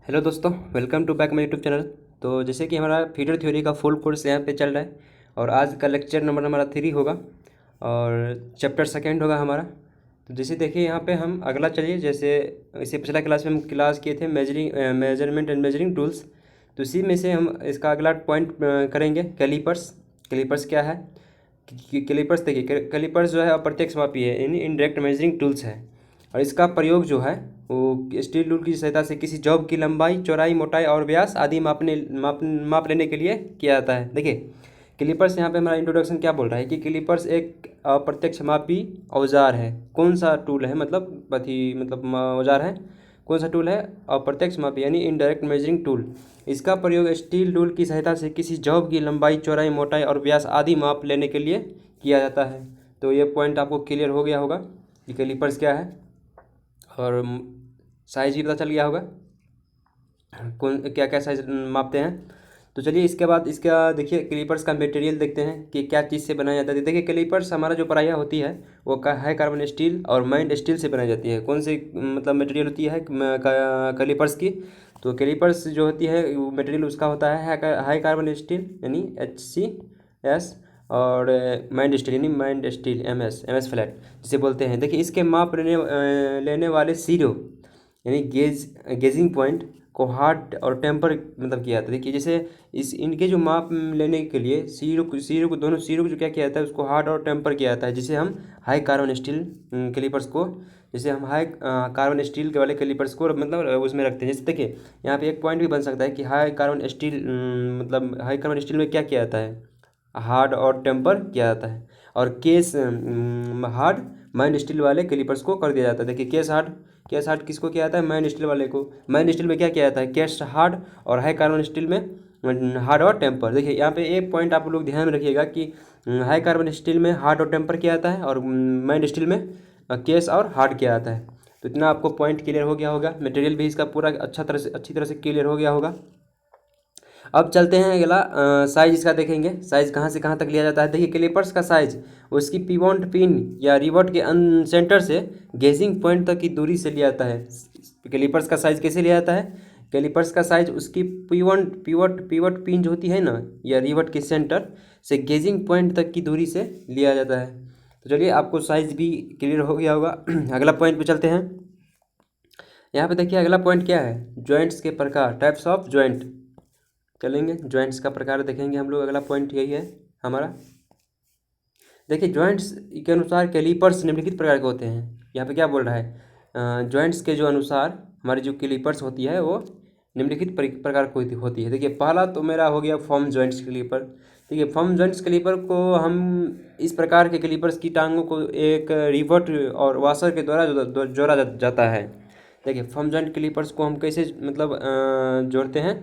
Hello दोस्तों, welcome to back my YouTube channel. तो जैसे कि हमारा फीडर थ्योरी का फुल कोर्स यहाँ पे चल रहा है और आज का लेक्चर नंबर हमारा 3 होगा और चैप्टर सेकंड होगा हमारा। तो जैसे देखिए यहाँ पे हम अगला चलिए, जैसे इसे पिछला क्लास में हम क्लास किए थे मेजरमेंट एंड मेजरिंग टूल्स। तो इसी में से हम इसका अगला पॉइंट करेंगे कैलिपर्स। कैलिपर्स क्या है? कैलिपर्स देखिए, कैलिपर्स जो है अप्रत्यक्ष मापी है, यानी इनडायरेक्ट मेजरिंग टूल्स है। और इसका प्रयोग जो है वो स्टील रूल की सहायता से किसी जॉब की लंबाई, चौड़ाई, मोटाई और व्यास आदि माप लेने के लिए किया जाता है। देखिए क्लिपर्स, यहाँ पे हमारा इंट्रोडक्शन क्या बोल रहा है कि क्लिपर्स एक अप्रत्यक्ष मापी औजार है। कौन सा टूल है? मतलब औजार है। कौन सा टूल है? अप्रत्यक्ष मापी यानी इनडायरेक्ट मेजरिंग टूल। इसका प्रयोग स्टील रूल की सहायता से किसी जॉब की लंबाई, चौड़ाई, मोटाई और व्यास आदि माप लेने के लिए किया जाता है। तो ये पॉइंट आपको क्लियर हो गया होगा कि कैलिपर्स क्या है, और साइज भी पता चल गया होगा कौन क्या क्या साइज मापते हैं। तो चलिए इसके बाद इसका देखिए कैलिपर्स का मटेरियल देखते हैं कि क्या चीज़ से बनाया जाता है। देखिए कैलिपर्स हमारा जो पराया होती है वो है कार्बन स्टील और माइंड स्टील से बनाई जाती है। कौन सी मतलब मटेरियल होती है कैलिपर्स की? तो कैलिपर्स जो होती है वो मटेरियल उसका होता है हाई कार्बन स्टील यानी HCS, और माइंड स्टील यानी माइंड स्टील MS फ्लैट जिसे बोलते हैं। देखिए इसके माप लेने वाले सीरो यानी गेजिंग पॉइंट को हार्ड और टेम्पर मतलब किया जाता है। देखिए जैसे इस इनके जो माप लेने के लिए सीरो को दोनों सीरो को जो क्या किया जाता है उसको हार्ड और टेम्पर किया जाता है, जिसे हम हाई कार्बन स्टील कैलिपर्स को, जैसे हम हाई कार्बन स्टील के वाले कैलिपर्स को मतलब उसमें रखते हैं। जैसे देखिए यहाँ पे एक पॉइंट भी बन सकता है कि हाई कार्बन स्टील मतलब हाई कार्बन स्टील में क्या किया जाता है? हार्ड और टेम्पर किया जाता है। और केस हार्ड माइंड स्टील वाले कैलिपर्स को कर दिया जाता है। देखिए केस हार्ड किसको किया जाता है? माइंड स्टील वाले को। माइंड स्टील में क्या किया जाता है? केस हार्ड, और हाई कार्बन स्टील में हार्ड और टेम्पर। देखिए यहाँ पे एक पॉइंट आप लोग ध्यान में रखिएगा कि हाई कार्बन स्टील में हार्ड और टेम्पर किया जाता है और माइंड स्टील में केस और हार्ड किया जाता है। तो इतना आपको पॉइंट क्लियर हो गया होगा। मटेरियल भी इसका पूरा अच्छी तरह से क्लियर हो गया होगा। अब चलते हैं अगला, साइज इसका देखेंगे। साइज कहाँ से कहाँ तक लिया जाता है? देखिए कैलिपर्स का साइज उसकी पिवोट पिन या रिवट के सेंटर से गेजिंग पॉइंट तक की दूरी से लिया जाता है। कैलिपर्स का साइज कैसे लिया जाता है? कैलिपर्स का साइज उसकी पिवट पिन जो होती है ना, या रिवट के सेंटर से गेजिंग पॉइंट तक की दूरी से लिया जाता है। तो चलिए आपको साइज भी क्लियर हो गया होगा। अगला पॉइंट पे चलते हैं। यहाँ पे देखिए अगला पॉइंट क्या है? जॉइंट्स के प्रकार, टाइप्स ऑफ जॉइंट चलेंगे। जॉइंट्स का प्रकार देखेंगे हम लोग। अगला पॉइंट यही है हमारा। देखिए जॉइंट्स के अनुसार कैलिपर्स निम्नलिखित प्रकार के होते हैं। यहाँ पे क्या बोल रहा है? जॉइंट्स के जो अनुसार हमारी जो कैलिपर्स होती है वो निम्नलिखित प्रकार की होती है। देखिए पहला तो मेरा हो गया फर्म जॉइंट्स कैलिपर। देखिए फर्म जॉइंट्स कैलिपर को हम इस प्रकार के कैलिपर्स की टांगों को एक रिवट और वाशर के द्वारा जोड़ा जाता है। देखिए फर्म जॉइंट कैलिपर्स को हम कैसे मतलब जोड़ते हैं?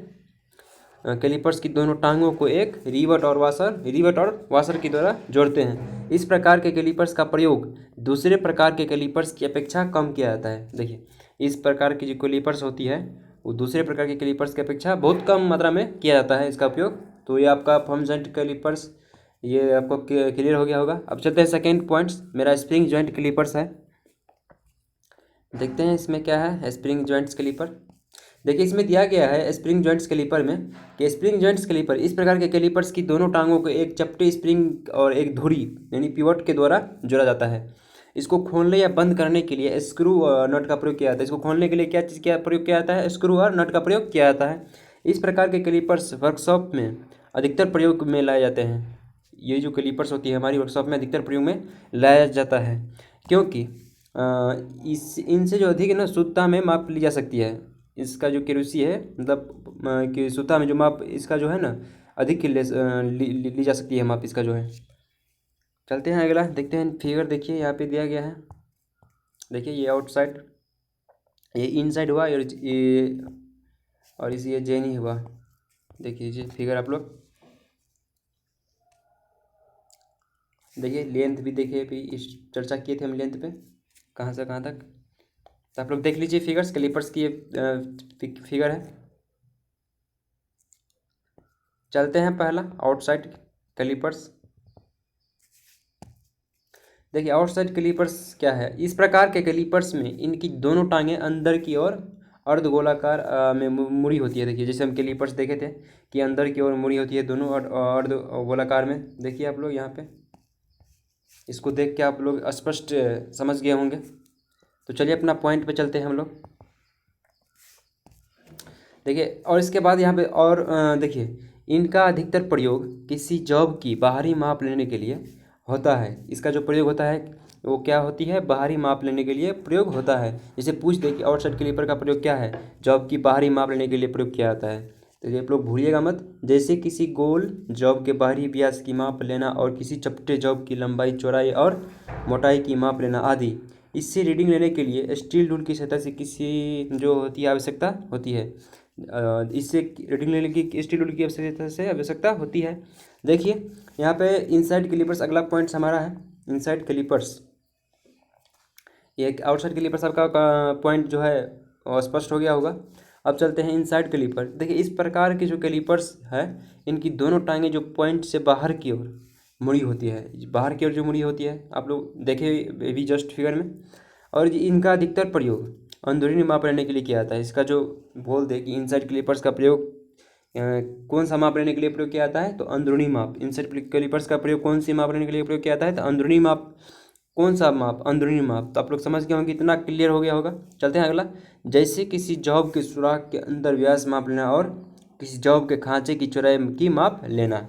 कैलिपर्स की दोनों टांगों को एक रिवट और वाशर की द्वारा जोड़ते हैं। इस प्रकार के कैलिपर्स का प्रयोग दूसरे प्रकार के कैलिपर्स की अपेक्षा कम किया जाता है। देखिए इस प्रकार की जो कैलिपर्स होती है वो दूसरे प्रकार के कैलिपर्स की अपेक्षा बहुत कम मात्रा में किया जाता है इसका उपयोग। तो ये आपका फर्म जॉइंट कैलिपर्स ये आपको क्लियर हो गया होगा। अब चलते हैं सेकेंड पॉइंट्स, मेरा स्प्रिंग जॉइंट कैलिपर्स है। देखते हैं इसमें क्या है स्प्रिंग जॉइंट्स कैलिपर। देखिए इसमें दिया गया है स्प्रिंग जॉइंट्स कैलिपर में कि स्प्रिंग जॉइंट्स कैलिपर इस प्रकार के कैलिपर्स की दोनों टांगों को एक चपटे स्प्रिंग और एक धुरी यानी पिवट के द्वारा जोड़ा जाता है। इसको खोलने या बंद करने के लिए स्क्रू और नट का प्रयोग किया जाता है। इसको खोलने के लिए क्या चीज़ क्या प्रयोग किया जाता है? स्क्रू और नट का प्रयोग किया जाता है। इस प्रकार के कैलिपर्स वर्कशॉप में अधिकतर प्रयोग में लाए जाते हैं। ये जो कैलिपर्स होती है हमारी वर्कशॉप में अधिकतर प्रयोग में लाया जाता है, क्योंकि इस इनसे जो अधिक ना शुद्धता में माप ली जा सकती है। इसका जो क्यूरेसी है मतलब कि शुद्धता में जो माप इसका जो है ना अधिक ली जा सकती है माप इसका जो है। चलते हैं अगला देखते हैं फिगर। देखिए यहाँ पे दिया गया है। देखिए ये आउटसाइड, ये इनसाइड हुआ और इस ये जेनी हुआ। देखिए ये फिगर आप लोग देखिए। लेंथ भी देखिए, अभी इस चर्चा किए थे हम लेंथ पे कहाँ से कहाँ तक। तो आप लोग देख लीजिए फिगर्स, कैलिपर्स की ये फिगर है। चलते हैं पहला आउटसाइड कैलिपर्स। देखिए आउटसाइड कैलिपर्स क्या है? इस प्रकार के कैलिपर्स में इनकी दोनों टांगें अंदर की ओर अर्धगोलाकार में मुड़ी होती है। देखिए जैसे हम कैलिपर्स देखे थे कि अंदर की ओर मुड़ी होती है दोनों अर्ध गोलाकार में। देखिए आप लोग यहाँ पे इसको देख के आप लोग स्पष्ट समझ गए होंगे। तो चलिए अपना पॉइंट पे चलते हैं हम लोग। देखिए और इसके बाद यहाँ पे और देखिए इनका अधिकतर प्रयोग किसी जॉब की बाहरी माप लेने के लिए होता है। इसका जो प्रयोग होता है वो क्या होती है, बाहरी माप लेने के लिए प्रयोग होता है। जैसे पूछ दे कि आउटसाइड कैलिपर का प्रयोग क्या है, जॉब की बाहरी माप लेने के लिए प्रयोग किया जाता है। तो ये आप लोग भूलिएगा मत। जैसे किसी गोल जॉब के बाहरी व्यास की माप लेना और किसी चपटे जॉब की लंबाई चौड़ाई और मोटाई की माप लेना आदि। इससे रीडिंग लेने के लिए स्टील रूल की सहायता से किसी जो होती है आवश्यकता होती है। इससे रीडिंग लेने की स्टील रूल की आवश्यकता होती है। देखिए यहाँ पे इनसाइड कैलिपर्स अगला पॉइंट्स हमारा है। इनसाइड कैलिपर्स, ये आउटसाइड कैलिपर्स आपका पॉइंट जो है स्पष्ट हो गया होगा। अब चलते हैं इनसाइड कैलिपर। देखिए इस प्रकार के जो कैलिपर्स है इनकी दोनों टांगें जो पॉइंट से बाहर की ओर मुड़ी होती है, बाहर की ओर जो मुड़ी होती है आप लोग देखे भी जस्ट फिगर में। और इनका अधिकतर प्रयोग अंदरूनी माप लेने के लिए किया जाता है। इसका जो बोल दे कि इनसाइड कैलिपर्स का प्रयोग कौन सा माप लेने के लिए प्रयोग किया जाता है, तो अंदरूनी माप। इनसाइड कैलिपर्स का प्रयोग कौन सी माप लेने के लिए प्रयोग किया जाता है, तो अंदरूनी माप। कौन सा माप, अंदरूनी माप। तो आप लोग समझ गए होंगे, इतना क्लियर हो गया होगा। चलते हैं अगला। जैसे किसी जॉब के सुराख के अंदर व्यास माप लेना और किसी जॉब के खांचे की चौड़ाई की माप लेना।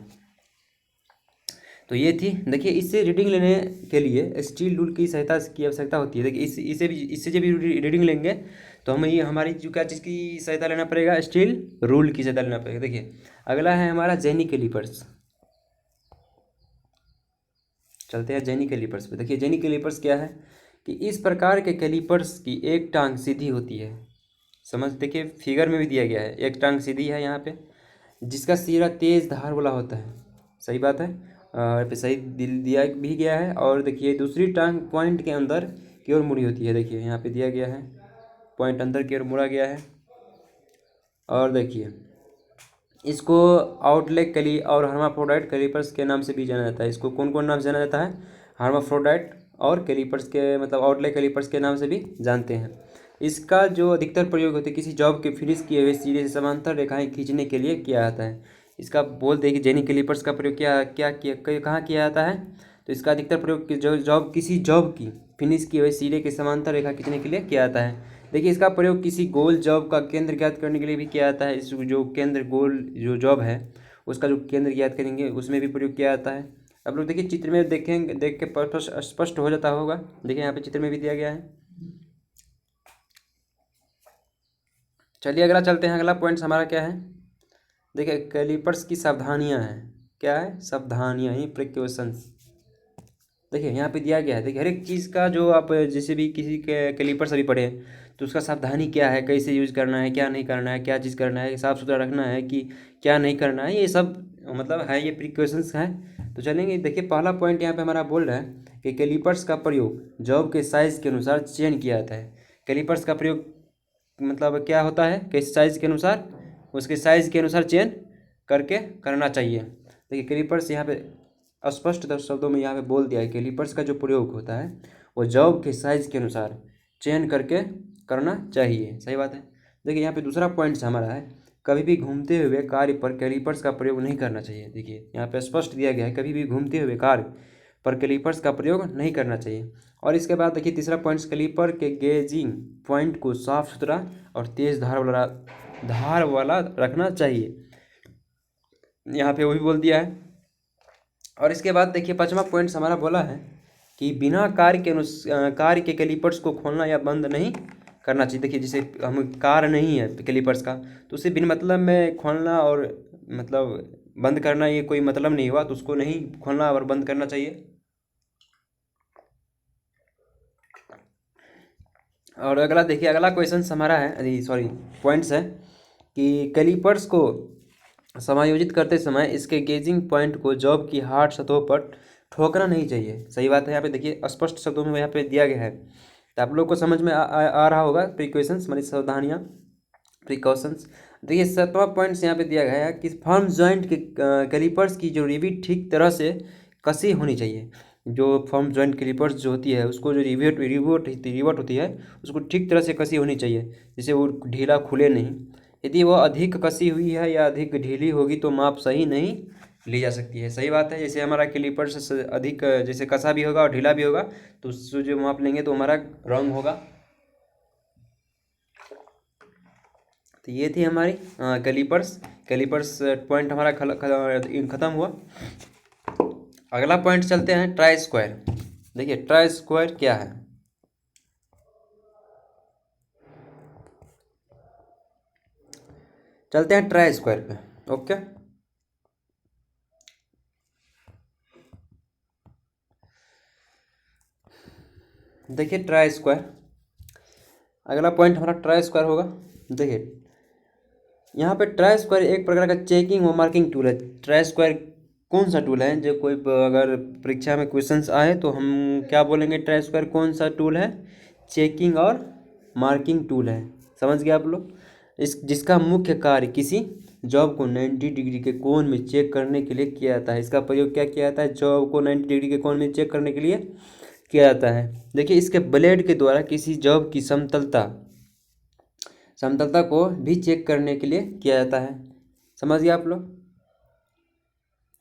तो ये थी। देखिए इससे रीडिंग लेने के लिए स्टील रूल की सहायता की आवश्यकता होती है। देखिए इससे जब भी रीडिंग लेंगे तो हमें ये हमारी जो क्या चीज़ की सहायता लेना पड़ेगा, स्टील रूल की सहायता लेना पड़ेगा। देखिए अगला है हमारा जेनी कैलिपर्स। चलते हैं जेनी कैलिपर्स पे। देखिए जेनी कैलिपर्स क्या है कि इस प्रकार के कैलिपर्स की एक टांग सीधी होती है। समझ, देखिए फिगर में भी दिया गया है, एक टांग सीधी है यहाँ पे, जिसका सिरा तेज धार वाला होता है। सही बात है, पे सही दिया भी गया है। और देखिए दूसरी टांग पॉइंट के अंदर की ओर मुड़ी होती है। देखिए यहाँ पे दिया गया है, पॉइंट अंदर की ओर मुड़ा गया है। और देखिए इसको आउटलेट कैली और हर्माफ्रोडाइट कैलिपर्स के नाम से भी जाना जाता है। इसको कौन कौन नाम से जाना जाता है, हर्माफ्रोडाइट और कैलिपर्स के मतलब आउटलेट कैलिपर्स के नाम से भी जानते हैं। इसका जो अधिकतर प्रयोग होते हैं किसी जॉब के फिनिश किए हुए सिरे से समांतर रेखाएं खींचने के लिए किया जाता है। इसका बोल दे कि जेनी कैलिपर्स का प्रयोग कहाँ किया जाता है, तो इसका अधिकतर प्रयोग किसी जॉब की फिनिश किए हुए सिरे के समांतर रेखा खींचने के लिए किया जाता है। देखिए इसका प्रयोग किसी गोल जॉब का केंद्र ज्ञात करने के लिए भी किया जाता है। इस जो केंद्र गोल जो जॉब है उसका जो केंद्र ज्ञात करेंगे उसमें भी प्रयोग किया जाता है। अब लोग देखिए चित्र में देखेंगे, देख के स्पष्ट हो जाता होगा। देखिए यहाँ पे चित्र में भी दिया गया है। चलिए अगला चलते हैं। अगला पॉइंट्स हमारा क्या है, देखिए कैलिपर्स की सावधानियाँ हैं। क्या है, सावधानियाँ ही, प्रिकॉशंस। देखिए यहाँ पे दिया गया है। देखिए हर एक चीज़ का जो आप जैसे भी किसी के कैलिपर्स अभी पढ़े तो उसका सावधानी क्या है, कैसे यूज़ करना है, क्या नहीं करना है, क्या चीज़ करना है, साफ़ सुथरा रखना है कि क्या नहीं करना है, ये सब मतलब है, ये प्रिकॉशंस हैं। तो चलेंगे। देखिए पहला पॉइंट यहाँ पे हमारा बोल रहा है कि कैलिपर्स का प्रयोग जॉब के साइज़ के अनुसार चयन किया जाता है। कैलिपर्स का प्रयोग मतलब क्या होता है, किस साइज़ के अनुसार, उसके साइज़ के अनुसार चयन करके करना चाहिए। देखिए कैलिपर्स यहाँ पे स्पष्ट शब्दों में यहाँ पे बोल दिया है, कैलिपर्स का जो प्रयोग होता है वो जॉब के साइज़ के अनुसार चयन करके करना चाहिए। सही बात है। देखिए यहाँ पे दूसरा पॉइंट हमारा है, कभी भी घूमते हुए कार्य पर कैलिपर्स का प्रयोग नहीं करना चाहिए। देखिए यहाँ पे स्पष्ट दिया गया है, कभी भी घूमते हुए कार्य पर कैलिपर्स का प्रयोग नहीं करना चाहिए। और इसके बाद देखिए तीसरा पॉइंट, कैलिपर के गेजिंग पॉइंट को साफ सुथरा और तेज धार वाला रखना चाहिए। यहाँ पे वो भी बोल दिया है। और इसके बाद देखिए पांचवा पॉइंट्स हमारा बोला है कि बिना कार्य के कैलिपर्स को खोलना या बंद नहीं करना चाहिए। देखिए जैसे हम कार्य नहीं है कैलिपर्स का तो उसे बिन मतलब में खोलना और मतलब बंद करना ये कोई मतलब नहीं हुआ, तो उसको नहीं खोलना और बंद करना चाहिए। और अगला देखिए, अगला क्वेश्चन हमारा है, अरे सॉरी पॉइंट्स है कि कैलिपर्स को समायोजित करते समय इसके गेजिंग पॉइंट को जॉब की हार्ड सतहों पर ठोकना नहीं चाहिए। सही बात है। यहाँ पे देखिए स्पष्ट शब्दों में यहाँ पे दिया गया है, तो आप लोग को समझ में आ रहा होगा। प्रिकॉशंस मानी सावधानियाँ, प्रिकॉशंस। देखिए 7वां पॉइंट्स यहाँ पे दिया गया है कि फर्म जॉइंट के कैलिपर्स की जो रिविट ठीक तरह से कसी होनी चाहिए। जो फर्म जॉइंट क्लिपर्स जो होती है उसको जो रिवोट होती है उसको ठीक तरह से कसी होनी चाहिए, जिससे वो ढीला खुले नहीं। यदि वो अधिक कसी हुई है या अधिक ढीली होगी तो माप सही नहीं ली जा सकती है। सही बात है। जैसे हमारा क्लिपर्स अधिक जैसे कसा भी होगा और ढीला भी होगा तो उससे जो माप लेंगे तो हमारा रॉन्ग होगा। तो ये थी हमारी कैलिपर्स पॉइंट हमारा ख़त्म हुआ। अगला पॉइंट चलते हैं ट्राई स्क्वायर। देखिए ट्राई स्क्वायर क्या है। चलते हैं ट्राई स्क्वायर पे। ओके, देखिए ट्राई स्क्वायर, अगला पॉइंट हमारा ट्राई स्क्वायर होगा। देखिए यहाँ पे ट्राई स्क्वायर एक प्रकार का चेकिंग व मार्किंग टूल है। ट्राई स्क्वायर कौन सा टूल है, जो कोई अगर परीक्षा में क्वेश्चंस आए तो हम क्या बोलेंगे, ट्राई स्क्वायर कौन सा टूल है, चेकिंग और मार्किंग टूल है। समझ गए आप लोग। इस जिसका मुख्य कार्य किसी जॉब को 90 डिग्री के कोण में चेक करने के लिए किया जाता है। इसका प्रयोग क्या किया जाता है, जॉब को 90 डिग्री के कोण में चेक करने के लिए किया जाता है। देखिए इसके ब्लेड के द्वारा किसी जॉब की समतलता को भी चेक करने के लिए किया जाता है। समझ गए आप लोग।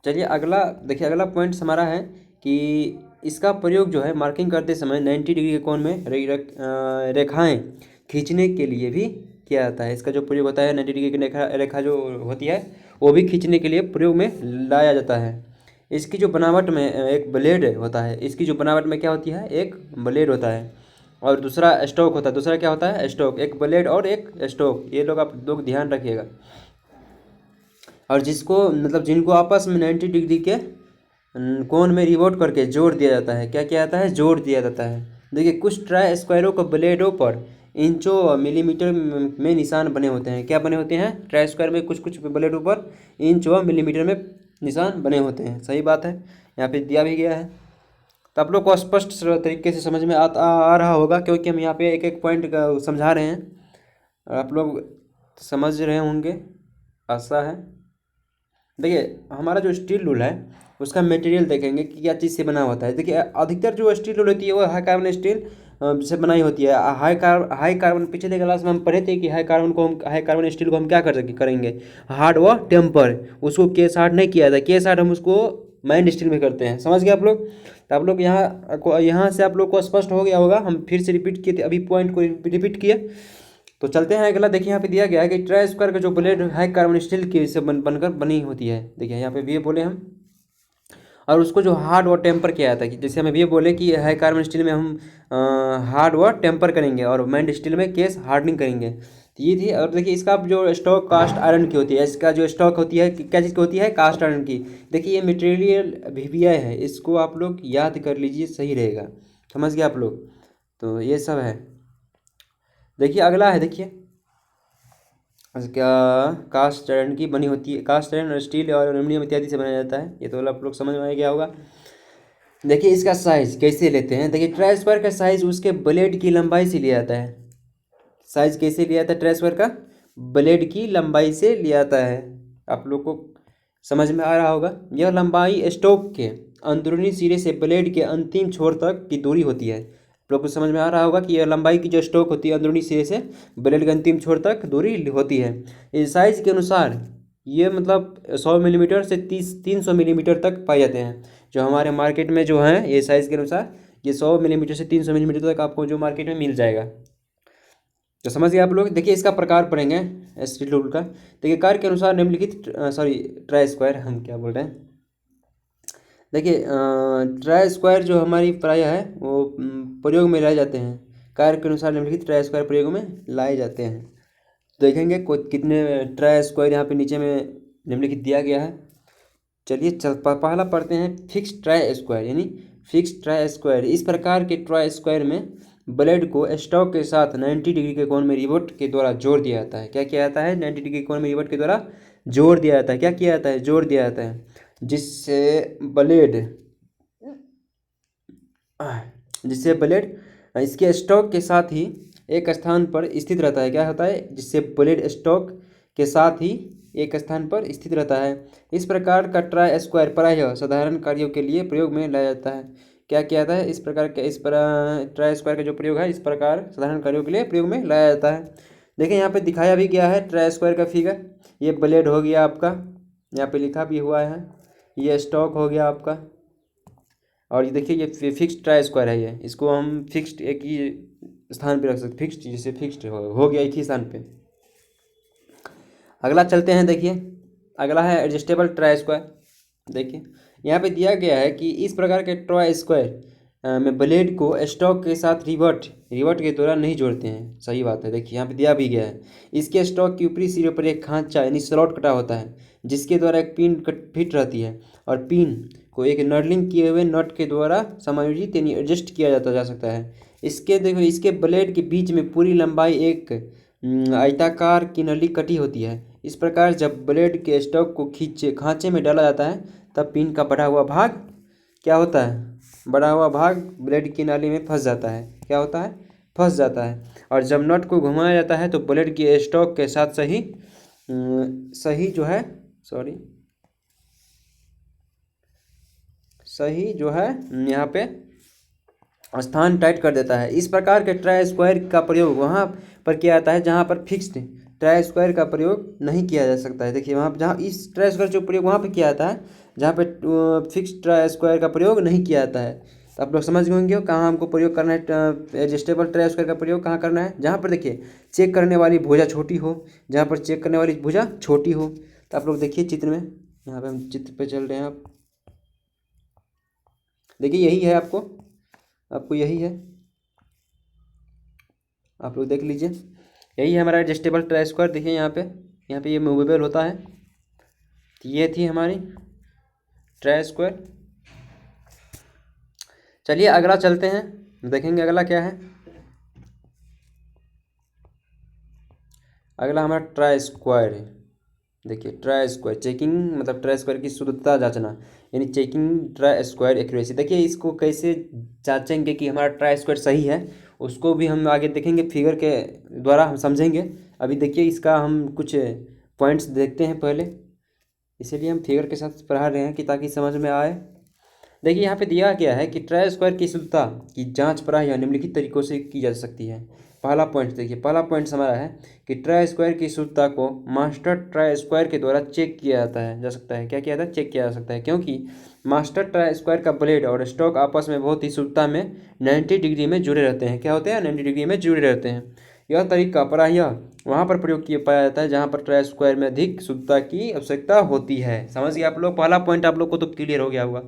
चलिए अगला देखिए, अगला पॉइंट हमारा है कि इसका प्रयोग जो है मार्किंग करते समय 90 डिग्री के कोण में रेखाएं खींचने के लिए भी किया जाता है। इसका जो प्रयोग होता है 90 डिग्री की रेखा जो होती है वो भी खींचने के लिए प्रयोग में लाया जाता है। इसकी जो बनावट में एक ब्लेड होता है, इसकी जो बनावट में क्या होती है, एक ब्लेड होता है और दूसरा स्टॉक होता है। दूसरा क्या होता है, स्टॉक। एक ब्लेड और एक स्टॉक, ये लोग आप लोग ध्यान रखिएगा। और जिसको मतलब जिनको आपस में 90 डिग्री के कोण में रिवोल्व करके जोड़ दिया जाता है। क्या किया जाता है, जोड़ दिया जाता है। देखिए कुछ ट्राई स्क्वायरों को ब्लेडों पर इंचों मिलीमीटर में निशान बने होते हैं। क्या बने होते हैं, ट्राई स्क्वायर में कुछ कुछ ब्लेडों पर इंच व मिलीमीटर में निशान बने होते हैं। सही बात है, यहाँ पे दिया भी गया है। तो आप लोग को स्पष्ट तरीके से समझ में आ रहा होगा, क्योंकि हम यहाँ पे एक एक पॉइंट का समझा रहे हैं। आप लोग समझ रहे होंगे, आशा है। देखिए हमारा जो स्टील रूल है उसका मटेरियल देखेंगे कि क्या चीज़ से बना होता है। देखिए अधिकतर जो स्टील रूल होती है वो हाई कार्बन स्टील से बनाई होती है। हाई कार्बन, पिछले क्लास में हम पढ़े थे कि हाई कार्बन स्टील को हम क्या करेंगे, हार्ड व टेम्पर। उसको केस हार्ड नहीं किया था, केस हार्ड हम उसको माइंड स्टील में करते हैं। समझ गए आप लोग। तो आप लोग यहाँ से आप लोग को स्पष्ट हो गया होगा। हम फिर से रिपीट किए थे, अभी पॉइंट को रिपीट किए। तो चलते हैं अगला। देखिए यहाँ पे दिया गया है कि ट्राई स्क्वायर का जो ब्लेड हाई कार्बन स्टील की से बनकर बनी होती है। देखिए यहाँ पे भी बोले हम, और उसको जो हार्ड व टेम्पर किया जाता है कि जैसे हमें ये बोले कि हाई कार्बन स्टील में हम हार्ड व टेम्पर करेंगे और माइंड स्टील में केस हार्डनिंग करेंगे। तो ये थी। और देखिए इसका जो स्टॉक कास्ट आयरन की होती है। इसका जो स्टॉक होती है क्या चीज़ की होती है, कास्ट आयरन की। देखिए ये मटेरियल VVI है, इसको आप लोग याद कर लीजिए, सही रहेगा। समझ गए आप लोग। तो ये सब है। देखिए अगला है, देखिए क्या कास्ट आयरन की बनी होती है। कास्ट आयरन स्टील और एल्यूमिनियम इत्यादि से बनाया जाता है। ये तो आप लोग समझ में आ गया होगा। देखिए इसका साइज कैसे लेते हैं। देखिए ट्राई स्क्वायर का साइज उसके ब्लेड की लंबाई से लिया जाता है। साइज कैसे लिया जाता है, ट्राई स्क्वायर का ब्लेड की लंबाई से लिया जाता है। आप लोग को समझ में आ रहा होगा। यह लंबाई स्टोक के अंदरूनी सिरे से ब्लेड के अंतिम छोर तक की दूरी होती है। आप लोग को समझ में आ रहा होगा कि यह लंबाई की जो स्टोक होती है अंदरूनी सिरे से ब्लेड के अंतिम छोर तक दूरी होती है। इस साइज के अनुसार ये मतलब 100 मिलीमीटर से 300 मिलीमीटर तक पाए जाते हैं। जो हमारे मार्केट में जो है ये साइज़ के अनुसार ये 100 मिलीमीटर से 300 मिलीमीटर तक आपको जो मार्केट में मिल जाएगा। तो समझ गए आप लोग। देखिए इसका प्रकार पढ़ेंगे स्टील रूल का। देखिए कार्य के अनुसार निम्नलिखित ट्राई स्क्वायर हम क्या बोल रहे हैं। देखिए ट्राई स्क्वायर जो हमारी प्रायः है वो प्रयोग में लाए जाते हैं। कार्य के अनुसार निम्नलिखित ट्राई स्क्वायर प्रयोग में लाए जाते हैं। देखेंगे कितने ट्राई स्क्वायर यहाँ पे नीचे में निम्नलिखित दिया गया है। चलिए पहला पढ़ते हैं फिक्स ट्राई स्क्वायर, यानी फिक्स ट्राई स्क्वायर। इस प्रकार के ट्राई स्क्वायर में ब्लेड को स्टॉक के साथ 90 डिग्री के कोण में रिवोट के द्वारा जोड़ दिया जाता है। क्या किया जाता है, 90 डिग्री के कोण में रिवोट के द्वारा जोड़ दिया जाता है। क्या किया जाता है, जोड़ दिया जाता है, जिससे ब्लेड इसके स्टॉक के साथ ही एक स्थान पर स्थित रहता है। क्या होता है, जिससे ब्लेड स्टॉक के साथ ही एक स्थान पर स्थित रहता है। इस प्रकार का ट्राई स्क्वायर प्रायः साधारण कार्यों के लिए प्रयोग में लाया जाता है। क्या किया जाता है, इस प्रकार के इस पर ट्राई स्क्वायर का जो प्रयोग है इस प्रकार साधारण कार्यों के लिए प्रयोग में लाया जाता है। देखिए यहाँ पे दिखाया भी गया है ट्राई स्क्वायर का फिगर। ये ब्लेड हो गया आपका, यहाँ पे लिखा भी हुआ है। ये स्टॉक हो गया आपका, और ये देखिए ये फिक्स्ड ट्राई स्क्वायर है। ये इसको हम फिक्स्ड एक ही स्थान पे रख सकते, फिक्स्ड जैसे फिक्स्ड हो गया एक ही स्थान पे। अगला चलते हैं, देखिए अगला है एडजस्टेबल ट्राई स्क्वायर। देखिए यहाँ पे दिया गया है कि इस प्रकार के ट्राई स्क्वायर में ब्लेड को स्टॉक के साथ रिवर्ट के द्वारा नहीं जोड़ते हैं। सही बात है, देखिए यहाँ पे दिया भी गया है। इसके स्टॉक की ऊपरी सिरे पर एक खांचा यानी स्लॉट कटा होता है, जिसके द्वारा एक पिन फिट रहती है, और पिन को एक नर्लिंग किए हुए नट के द्वारा समायोजित यानी एडजस्ट किया जा सकता है। इसके देखो, इसके ब्लेड के बीच में पूरी लंबाई एक आयताकार की नली कटी होती है। इस प्रकार जब ब्लेड के स्टॉक को खांचे में डाला जाता है, तब पिन का बढ़ा हुआ भाग क्या होता है, बढ़ा हुआ भाग ब्लेड की नाली में फंस जाता है। क्या होता है, फंस जाता है। और जब नट को घुमाया जाता है तो ब्लेड की स्टॉक के साथ सही जो है यहाँ पे स्थान टाइट कर देता है। इस प्रकार के ट्राई स्क्वायर का प्रयोग वहाँ पर किया जाता है जहाँ पर फिक्स्ड ट्राई स्क्वायर का प्रयोग नहीं किया जा सकता है। देखिए वहाँ जहाँ इस ट्राई स्क्वायर जो प्रयोग वहाँ पर किया जाता है जहाँ पे फिक्स्ड ट्राई स्क्वायर का प्रयोग नहीं किया जाता है। तो आप लोग समझ गए होंगे कहाँ हमको प्रयोग करना है, एडजस्टेबल ट्राई स्क्वायर का प्रयोग कहाँ करना है, जहाँ पर देखिए चेक करने वाली भुजा छोटी हो, जहाँ पर चेक करने वाली भुजा छोटी हो। तो आप लोग देखिए चित्र में, यहाँ पे हम चित्र पे चल रहे हैं। आप देखिए यही है, आपको यही है, आप लोग देख लीजिए, यही है हमारा एडजस्टेबल ट्राई स्क्वायर। देखिए यहाँ पे ये मूवेबल होता है। तो ये थी हमारी ट्राई स्क्वायर। चलिए अगला चलते हैं, देखेंगे अगला क्या है। अगला हमारा ट्राई स्क्वायर है। देखिए ट्राई स्क्वायर चेकिंग, मतलब ट्राई स्क्वायर की शुद्धता जांचना, यानी चेकिंग ट्राई स्क्वायर एक्यूरेसी। देखिए इसको कैसे जांचेंगे कि हमारा ट्राई स्क्वायर सही है, उसको भी हम आगे देखेंगे, फिगर के द्वारा हम समझेंगे। अभी देखिए इसका हम कुछ पॉइंट्स देखते हैं पहले, इसीलिए हम फिगर के साथ पढ़ा रहे हैं कि ताकि समझ में आए। देखिए यहाँ पे दिया गया है कि ट्राई स्क्वायर की शुद्धता की जांच प्रायः या निम्नलिखित तरीकों से की जा सकती है। पहला पॉइंट देखिए, पहला पॉइंट हमारा है कि ट्राई स्क्वायर की शुद्धता को मास्टर ट्राई स्क्वायर के द्वारा चेक किया जा सकता है। क्या किया जाता है, चेक किया जा सकता है, क्योंकि मास्टर ट्राई स्क्वायर का ब्लेड और स्टॉक आपस में बहुत ही शुद्धता में 90 डिग्री में जुड़े रहते हैं। क्या होते हैं, 90 डिग्री में जुड़े रहते हैं। यह तरीका प्रायः वहाँ पर प्रयोग किया पाया जाता है जहाँ पर ट्राई स्क्वायर में अधिक शुद्धता की आवश्यकता होती है। समझ गए आप लोग, पहला पॉइंट आप लोग को तो क्लियर हो गया होगा,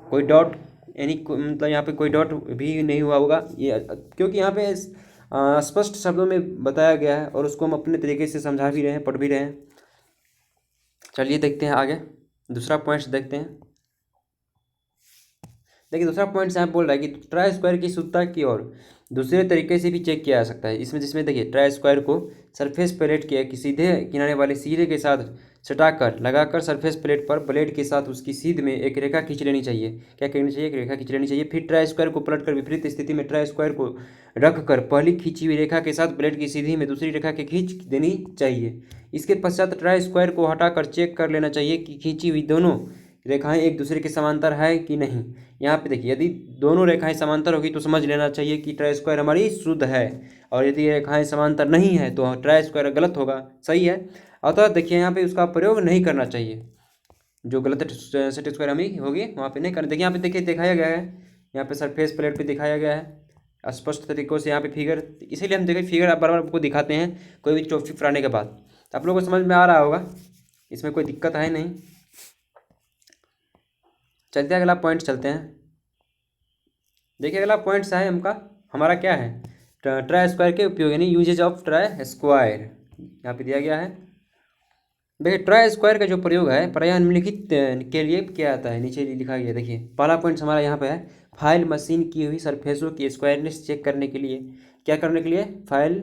कोई डाउट यानी मतलब यहाँ पे कोई डाउट भी नहीं हुआ होगा ये, क्योंकि यहाँ पे स्पष्ट शब्दों में बताया गया है और उसको हम अपने तरीके से समझा भी रहे हैं, पढ़ भी रहे हैं। चलिए देखते हैं आगे, दूसरा पॉइंट्स देखते हैं। देखिए दूसरा पॉइंट यहाँ बोल रहा है कि ट्राई स्क्वायर की शुद्धता की ओर दूसरे तरीके से भी चेक किया जा सकता है। जिसमें देखिए ट्राई स्क्वायर को सरफेस प्लेट के सीधे किनारे वाले सिरे के साथ सटाकर लगाकर सरफेस प्लेट पर ब्लेड के साथ उसकी सीध में एक रेखा खींच लेनी चाहिए। क्या करनी चाहिए, एक रेखा खींच लेनी चाहिए। फिर ट्राई स्क्वायर को पलटकर विपरीत स्थिति में ट्राई स्क्वायर को रखकर पहली खींची हुई रेखा के साथ ब्लेड की सीधी में दूसरी रेखा के खींच देनी चाहिए। इसके पश्चात ट्राई स्क्वायर को हटाकर चेक कर लेना चाहिए कि खींची हुई दोनों रेखाएं एक दूसरे के समांतर है कि नहीं। यहाँ पे देखिए यदि दोनों रेखाएं समांतर होगी तो समझ लेना चाहिए कि ट्राई स्क्वायर हमारी शुद्ध है, और यदि रेखाएं समांतर नहीं है तो ट्राई स्क्वायर गलत होगा। सही है, अतः देखिए यहाँ पे उसका प्रयोग नहीं करना चाहिए, जो गलत सेट स्क्वायर हमें होगी वहाँ पे नहीं करना। देखिए यहाँ पे देखिए दिखाया गया है, यहाँ पे सरफेस प्लेट पे दिखाया गया है स्पष्ट तरीकों से यहाँ पे फिगर, इसीलिए हम देखिए फिगर आप बार बार आपको दिखाते हैं कोई भी टॉपिक पढ़ाने के बाद, तो आप लोगों को समझ में आ रहा होगा, इसमें कोई दिक्कत है नहीं। चलते हैं अगला पॉइंट चलते हैं। देखिए अगला पॉइंट्स है हमारा क्या है, ट्राई स्क्वायर के उपयोग यानी यूजेज ऑफ ट्राई स्क्वायर, यहाँ पे दिया गया है। देखिए ट्राई स्क्वायर का जो प्रयोग है प्रायः निम्नलिखित के लिए किया जाता है, नीचे लिखा गया। देखिए पहला पॉइंट हमारा यहाँ पे है फाइल मशीन की हुई सरफेसों की स्क्वायरनेस चेक करने के लिए। क्या करने के लिए, फाइल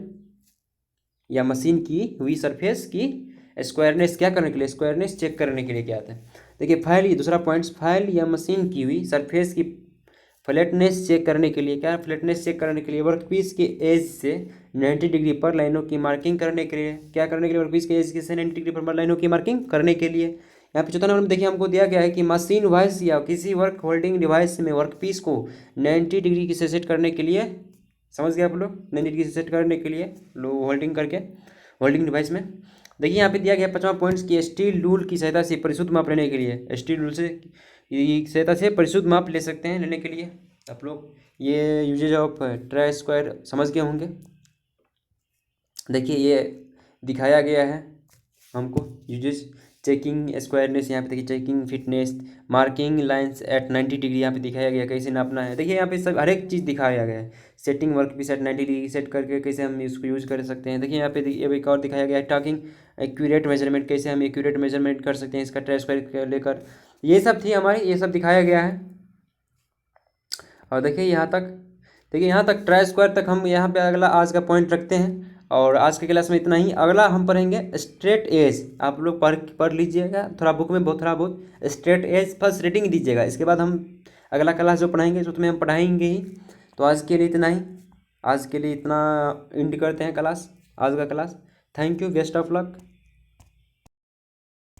या मशीन की हुई सरफेस की स्क्वायरनेस क्या करने के लिए, स्क्वायरनेस चेक करने के लिए क्या आता है। देखिए फाइल, ये दूसरा पॉइंट, फाइल या मशीन की हुई सरफेस की फ्लैटनेस चेक करने के लिए। क्या, फ्लैटनेस चेक करने के लिए वर्कपीस के एज से 90 डिग्री पर लाइनों की मार्किंग करने के लिए। क्या करने के लिए, वर्कपीस के एज से 90 डिग्री पर लाइनों की मार्किंग करने के लिए। यहाँ पे चौथा नंबर में देखिए हमको दिया गया है कि मशीन वॉइस या किसी वर्क होल्डिंग डिवाइस में वर्क पीस को 90 डिग्री की से सेट करने के लिए, समझ गए आप लोग, 90 डिग्री से सेट करने के लिए लो होल्डिंग करके होल्डिंग डिवाइस में। देखिए यहाँ पे दिया गया 5वां पॉइंट्स की स्टील रूल की सहायता से परिशुद्ध माप लेने के लिए, स्टील रूल से की सहायता से परिशुद्ध माप ले सकते हैं लेने के लिए। आप लोग ये यूजेज ऑफ ट्राई स्क्वायर समझ गए होंगे। देखिए ये दिखाया गया है हमको यूजेज, चेकिंग स्क्वायरनेस, यहाँ पे देखिए checking fitness, marking lines eight 90 degree यहाँ पे दिखाया गया कैसे नापना है। देखिए यहाँ पे सब हर एक चीज़ दिखाया गया है। Setting work piece at 90 degree set करके कैसे हम इसको यूज़ कर सकते हैं। देखिए यहाँ पे एक और दिखाया गया है टॉकिंग एक्यूरेट मेजरमेंट, कैसे हम एक्यूरेट मेजरमेंट कर सकते हैं इसका ट्राई स्क्वायर लेकर। ये सब थी हमारी, ये सब दिखाया गया है। और देखिए यहाँ तक, देखिए यहाँ तक ट्राई स्क्वायर तक हम यहाँ पे अगला आज का पॉइंट रखते हैं। और आज के क्लास में इतना ही। अगला हम पढ़ेंगे स्ट्रेट एज। आप लोग पढ़ लीजिएगा थोड़ा बुक में, बहुत थोड़ा बहुत स्ट्रेट एज फर्स्ट रीडिंग दीजिएगा। इसके बाद हम अगला क्लास जो पढ़ाएंगे उसमें हम पढ़ाएंगे ही। तो आज के लिए इतना ही, आज के लिए इतना एंड करते हैं क्लास, आज का class. Thank you, best of luck.